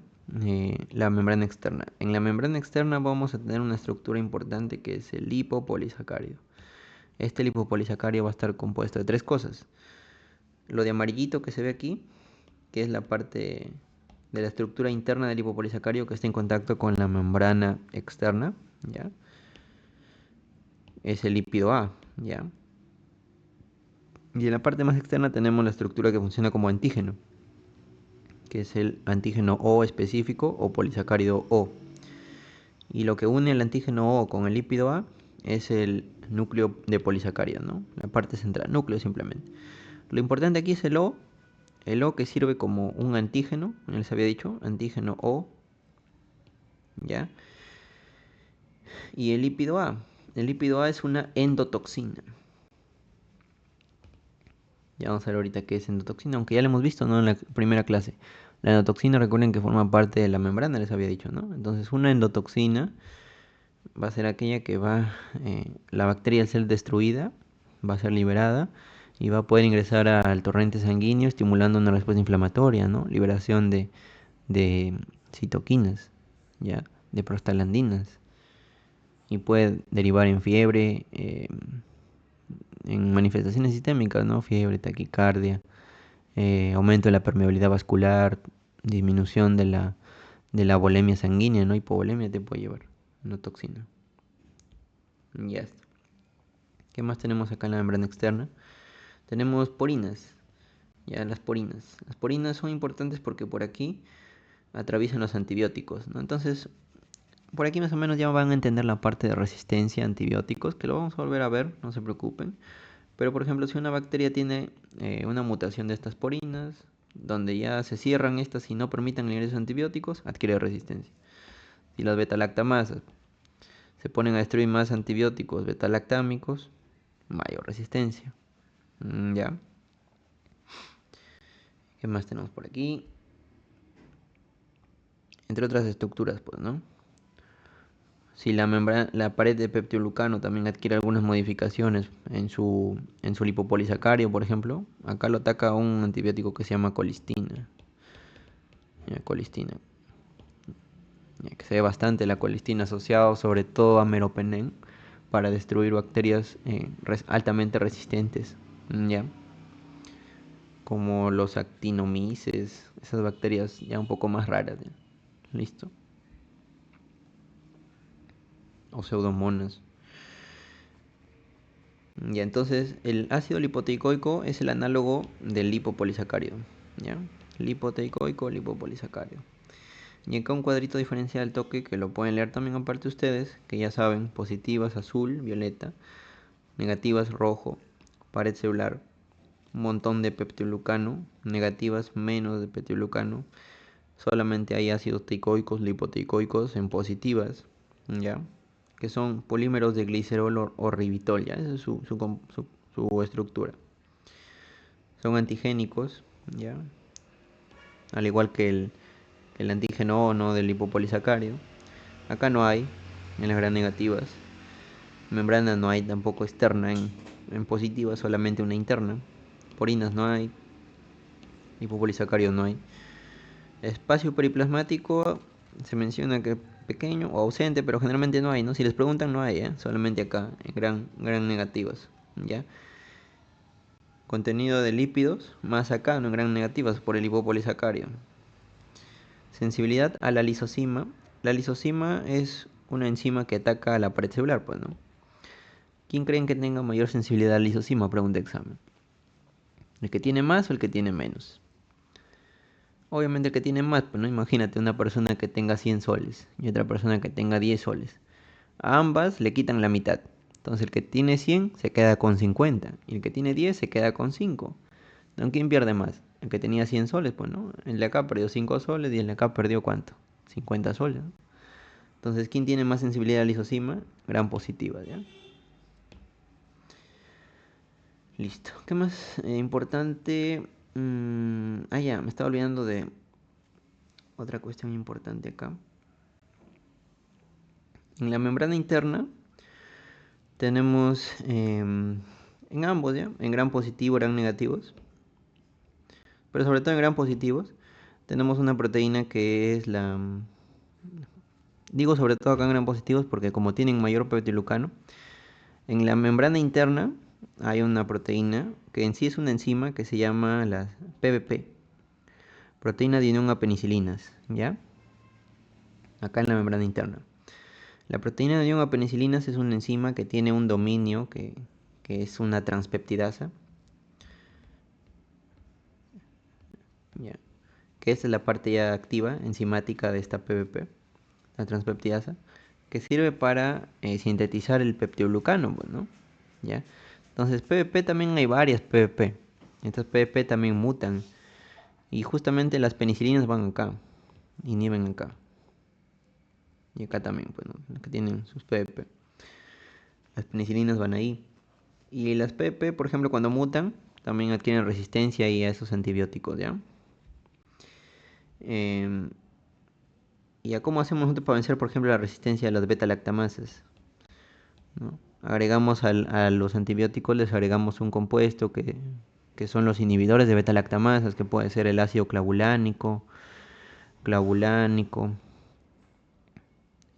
la membrana externa. En la membrana externa vamos a tener una estructura importante que es el lipopolisacárido. Este lipopolisacárido va a estar compuesto de tres cosas. Lo de amarillito que se ve aquí, que es la parte de la estructura interna del lipopolisacárido que está en contacto con la membrana externa, ¿ya? Es el lípido A, ¿ya? Y en la parte más externa tenemos la estructura que funciona como antígeno, que es el antígeno O específico o polisacárido O. Y lo que une el antígeno O con el lípido A es el núcleo de polisacárido, ¿no? La parte central, núcleo simplemente. Lo importante aquí es el O que sirve como un antígeno, les había dicho, antígeno O, ¿ya? Y el lípido A es una endotoxina. Ya vamos a ver ahorita qué es endotoxina, aunque ya lo hemos visto, ¿no? En la primera clase. La endotoxina, recuerden que forma parte de la membrana, les había dicho, ¿no? Entonces, una endotoxina va a ser aquella que la bacteria al ser destruida, va a ser liberada y va a poder ingresar al torrente sanguíneo estimulando una respuesta inflamatoria, ¿no? Liberación de citoquinas, ¿ya? De prostaglandinas. Y puede derivar en fiebre, en manifestaciones sistémicas, ¿no? Fiebre, taquicardia, aumento de la permeabilidad vascular, disminución de la volemia sanguínea, ¿no? Hipovolemia te puede llevar una toxina. Ya está. ¿Qué más tenemos acá en la membrana externa? Tenemos porinas. Ya las porinas. Las porinas son importantes porque por aquí atraviesan los antibióticos, ¿no? Entonces, por aquí más o menos ya van a entender la parte de resistencia a antibióticos, que lo vamos a volver a ver, no se preocupen. Pero por ejemplo, si una bacteria tiene una mutación de estas porinas, donde ya se cierran estas y no permitan el ingreso de antibióticos, adquiere resistencia. Si las beta-lactamasas se ponen a destruir más antibióticos beta-lactámicos, mayor resistencia. Ya. ¿Qué más tenemos por aquí? Entre otras estructuras, pues, ¿no? Si la pared de peptidoglucano también adquiere algunas modificaciones en su lipopolisacárido, por ejemplo, acá lo ataca un antibiótico que se llama colistina. Colistina. Que se ve bastante la colistina asociado sobre todo a meropenem para destruir bacterias altamente resistentes, ¿ya? Como los actinomices, esas bacterias ya un poco más raras, ¿ya? Listo. O pseudomonas. Ya, entonces el ácido lipoteicoico es el análogo del lipopolisacárido, ¿ya? Lipoteicoico, lipopolisacárido. Y acá un cuadrito diferencial al toque que lo pueden leer también aparte ustedes, que ya saben, positivas azul, violeta, negativas rojo, pared celular, un montón de peptidoglucano, negativas menos de peptidoglucano, solamente hay ácidos teicoicos, lipoteicoicos en positivas, ¿ya? Que son polímeros de glicerol o ribitol, ¿ya? Esa es su estructura. Son antigénicos, ¿ya? Al igual que el antígeno O, ¿no? Del lipopolisacárido. Acá no hay, en las gram negativas. Membrana no hay tampoco externa en positiva, solamente una interna. Porinas no hay, lipopolisacárido no hay. Espacio periplasmático se menciona que es pequeño o ausente, pero generalmente no hay, ¿no? Si les preguntan no hay, ¿eh? Solamente acá, en gran negativas, ¿ya? Contenido de lípidos, más acá, no en gran negativas, por el lipopolisacárido. Sensibilidad a la lisocima. La lisocima es una enzima que ataca a la pared celular, pues, ¿no? ¿Quién creen que tenga mayor sensibilidad a la lisocima? Pregunta examen. ¿El que tiene más o el que tiene menos? Obviamente el que tiene más, pues no, imagínate una persona que tenga 100 soles y otra persona que tenga 10 soles. A ambas le quitan la mitad. Entonces el que tiene 100 se queda con 50 y el que tiene 10 se queda con 5. ¿No? ¿Quién pierde más? El que tenía 100 soles, pues, ¿no? El de acá perdió 5 soles y el de acá perdió ¿cuánto? 50 soles, ¿no? Entonces, ¿quién tiene más sensibilidad a la isocima? Gran positiva, ¿ya? Listo. ¿Qué más importante? Ya, me estaba olvidando de otra cuestión importante acá. En la membrana interna tenemos en ambos, ¿ya? En gran positivo, gran negativos. Pero sobre todo en gran positivos tenemos una proteína que es la... Digo sobre todo acá en gran positivos porque como tienen mayor peptilucano, en la membrana interna hay una proteína que en sí es una enzima que se llama la PBP, proteína de unión a penicilinas, ¿ya? Acá en la membrana interna. La proteína de unión a penicilinas es una enzima que tiene un dominio que es una transpeptidasa, ¿ya? Que esta es la parte ya activa enzimática de esta PBP, la transpeptidasa, que sirve para sintetizar el peptidoglucano, pues, ¿no? ¿Ya? Entonces, PBP también hay varias PBP. Estas PBP también mutan. Y justamente las penicilinas van acá, inhiben acá. Y acá también, pues, ¿no? Las que tienen sus PBP. Las penicilinas van ahí. Y las PBP, por ejemplo, cuando mutan, también adquieren resistencia ahí a esos antibióticos, ¿ya? ¿Y a cómo hacemos nosotros para vencer, por ejemplo, la resistencia a las beta-lactamasas? ¿No? Agregamos a los antibióticos, les agregamos un compuesto que son los inhibidores de beta-lactamasas, que puede ser el ácido clavulánico,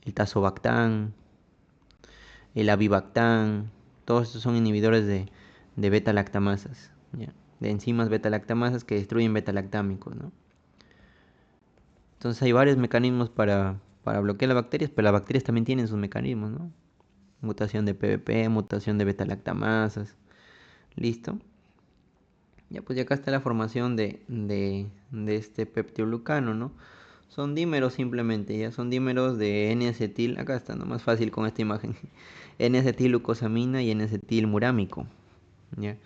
el tazobactán, el avibactán. Todos estos son inhibidores de beta-lactamasas, ¿ya? De enzimas beta-lactamasas que destruyen beta-lactámicos, ¿no? Entonces hay varios mecanismos para bloquear las bacterias, pero las bacterias también tienen sus mecanismos, ¿no? Mutación de PBP, mutación de beta-lactamasas. ¿Listo? Ya pues ya acá está la formación de este peptidoglucano, ¿no? Son dímeros simplemente, ya son dímeros de N-acetil, acá está, ¿no? Más fácil con esta imagen. N-acetilglucosamina y N-acetilmurámico, ¿ya?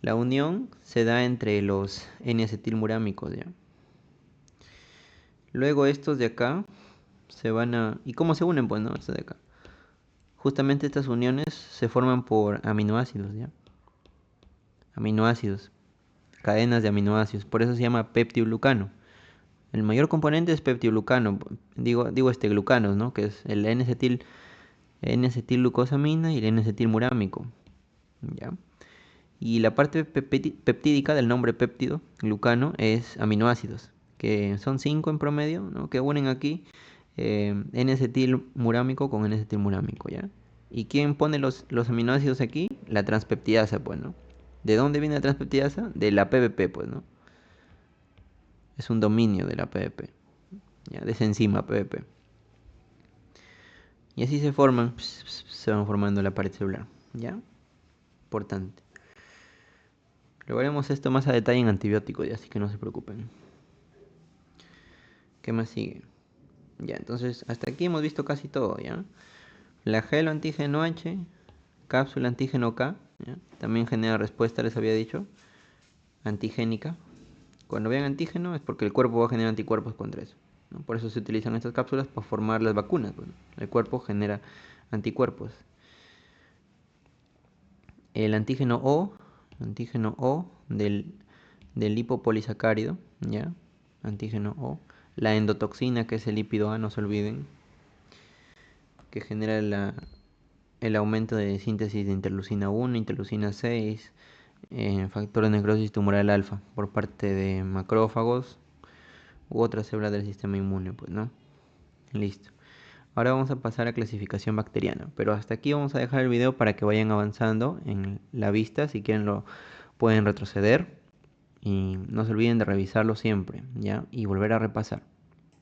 La unión se da entre los N-acetilmurámicos, ¿ya? Luego estos de acá se van a... ¿Y cómo se unen? Pues, ¿no? Estos de acá. Justamente estas uniones se forman por aminoácidos, ¿ya? Aminoácidos, cadenas de aminoácidos, por eso se llama peptidoglucano. El mayor componente es peptidoglucano, digo glucanos, ¿no? Que es el N-acetilglucosamina y el N-acetilmurámico, ¿ya? Y la parte peptídica del nombre péptido, glucano, es aminoácidos, que son 5 en promedio, ¿no? Que unen aquí N-acetilmurámico con N-acetilmurámico, ¿ya? ¿Y quién pone los aminoácidos aquí? La transpeptidasa, pues, ¿no? ¿De dónde viene la transpeptidasa? De la PBP, pues, ¿no? Es un dominio de la PBP, ¿ya? De esa enzima PBP. Y así se forman, se van formando la pared celular, ¿ya? Importante. Lo veremos esto más a detalle en antibióticos, ya, así que no se preocupen. ¿Qué más sigue? Ya, entonces hasta aquí hemos visto casi todo, ¿ya? Flagelo antígeno H, cápsula antígeno K, ¿ya? También genera respuesta, les había dicho, antigénica. Cuando vean antígeno es porque el cuerpo va a generar anticuerpos contra eso, ¿no? Por eso se utilizan estas cápsulas para formar las vacunas. Bueno, el cuerpo genera anticuerpos. El antígeno O del lipopolisacárido, ¿ya? Antígeno O. La endotoxina, que es el lípido A, no se olviden, que genera el aumento de síntesis de interleucina 1, interleucina 6, factor de necrosis tumoral alfa por parte de macrófagos u otras células del sistema inmune, pues, ¿no? Listo. Ahora vamos a pasar a clasificación bacteriana, pero hasta aquí vamos a dejar el video para que vayan avanzando en la vista. Si quieren lo pueden retroceder y no se olviden de revisarlo siempre, ¿ya? Y volver a repasar.